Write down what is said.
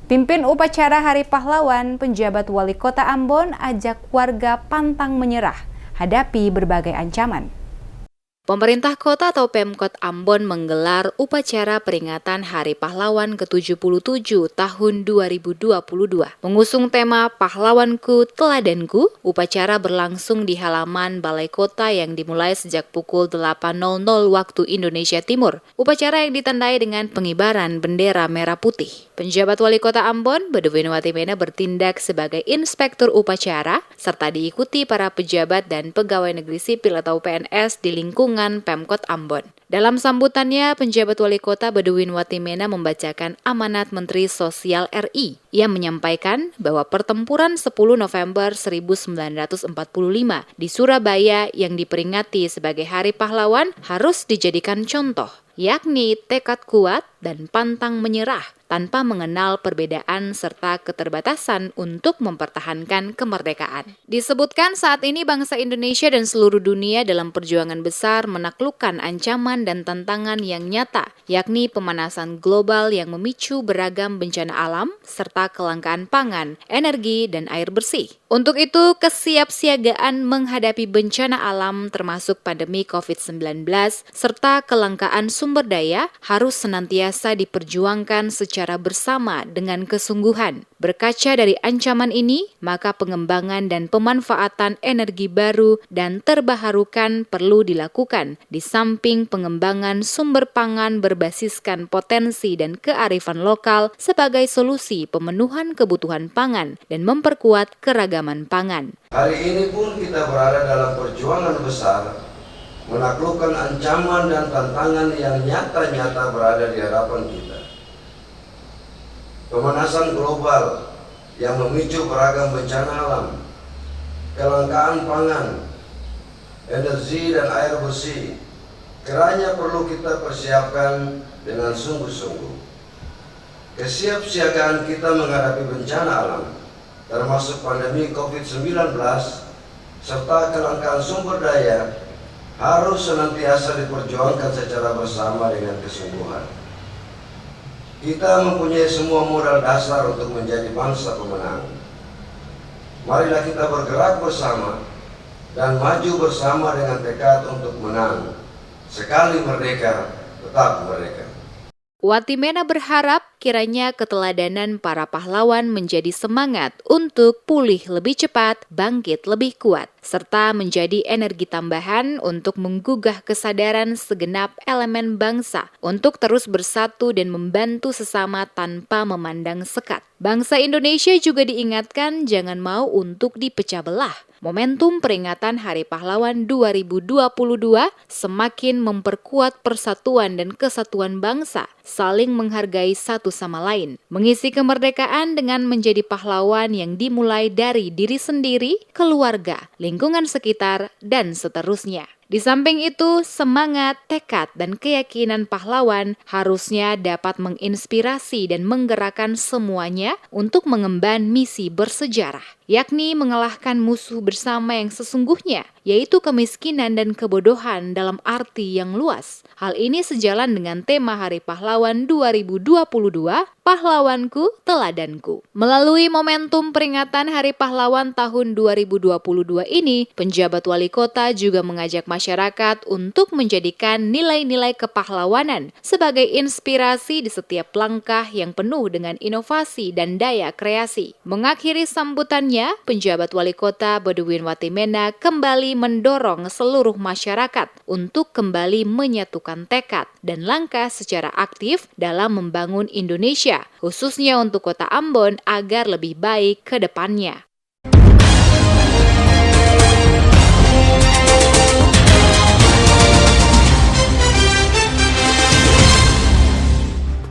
Pimpin upacara Hari Pahlawan, penjabat Wali Kota Ambon ajak warga pantang menyerah, hadapi berbagai ancaman. Pemerintah kota atau Pemkot Ambon menggelar upacara peringatan Hari Pahlawan ke-77 tahun 2022. Mengusung tema Pahlawanku, Teladanku, upacara berlangsung di halaman Balai Kota yang dimulai sejak pukul 8.00 waktu Indonesia Timur. Upacara yang ditandai dengan pengibaran bendera merah putih. Penjabat Wali Kota Ambon, Badudin Watimena bertindak sebagai inspektur upacara, serta diikuti para pejabat dan pegawai negeri sipil atau PNS di lingkungan Pemkot Ambon. Dalam sambutannya, penjabat Wali Kota Badudin Watimena membacakan amanat Menteri Sosial RI. Ia menyampaikan bahwa pertempuran 10 November 1945 di Surabaya yang diperingati sebagai Hari Pahlawan harus dijadikan contoh, yakni tekad kuat dan pantang menyerah tanpa mengenal perbedaan serta keterbatasan untuk mempertahankan kemerdekaan. Disebutkan saat ini bangsa Indonesia dan seluruh dunia dalam perjuangan besar menaklukkan ancaman dan tantangan yang nyata, yakni pemanasan global yang memicu beragam bencana alam serta kelangkaan pangan, energi, dan air bersih. Untuk itu, kesiapsiagaan menghadapi bencana alam termasuk pandemi COVID-19 serta kelangkaan sumber daya harus senantiasa diperjuangkan secara bersama dengan kesungguhan. Berkaca dari ancaman ini, maka pengembangan dan pemanfaatan energi baru dan terbaharukan perlu dilakukan, di samping pengembangan sumber pangan berbasiskan potensi dan kearifan lokal sebagai solusi pemenuhan kebutuhan pangan dan memperkuat keragaman pangan. Hari ini pun kita berada dalam perjuangan besar menaklukkan ancaman dan tantangan yang nyata-nyata berada di hadapan kita. Pemanasan global yang memicu beragam bencana alam, kelangkaan pangan, energi dan air bersih, kiranya perlu kita persiapkan dengan sungguh-sungguh. Kesiapsiagaan kita menghadapi bencana alam, termasuk pandemi COVID-19, serta kelangkaan sumber daya, harus senantiasa diperjuangkan secara bersama dengan kesungguhan. Kita mempunyai semua modal dasar untuk menjadi bangsa pemenang. Marilah kita bergerak bersama dan maju bersama dengan tekad untuk menang. Sekali merdeka, tetap merdeka. Watimena berharap kiranya keteladanan para pahlawan menjadi semangat untuk pulih lebih cepat, bangkit lebih kuat, serta menjadi energi tambahan untuk menggugah kesadaran segenap elemen bangsa untuk terus bersatu dan membantu sesama tanpa memandang sekat. Bangsa Indonesia juga diingatkan jangan mau untuk dipecah belah. Momentum peringatan Hari Pahlawan 2022 semakin memperkuat persatuan dan kesatuan bangsa, saling menghargai satu sama lain, mengisi kemerdekaan dengan menjadi pahlawan yang dimulai dari diri sendiri, keluarga, lingkungan sekitar, dan seterusnya. Di samping itu, semangat, tekad, dan keyakinan pahlawan harusnya dapat menginspirasi dan menggerakkan semuanya untuk mengemban misi bersejarah, yakni mengalahkan musuh bersama yang sesungguhnya, yaitu kemiskinan dan kebodohan dalam arti yang luas. Hal ini sejalan dengan tema Hari Pahlawan 2022, Pahlawanku, Teladanku. Melalui momentum peringatan Hari Pahlawan tahun 2022 ini, penjabat wali kota juga mengajak masyarakat untuk menjadikan nilai-nilai kepahlawanan sebagai inspirasi di setiap langkah yang penuh dengan inovasi dan daya kreasi. Mengakhiri sambutannya, penjabat wali kota Badudin Watimena kembali mendorong seluruh masyarakat untuk kembali menyatukan tekad dan langkah secara aktif dalam membangun Indonesia, khususnya untuk kota Ambon agar lebih baik ke depannya.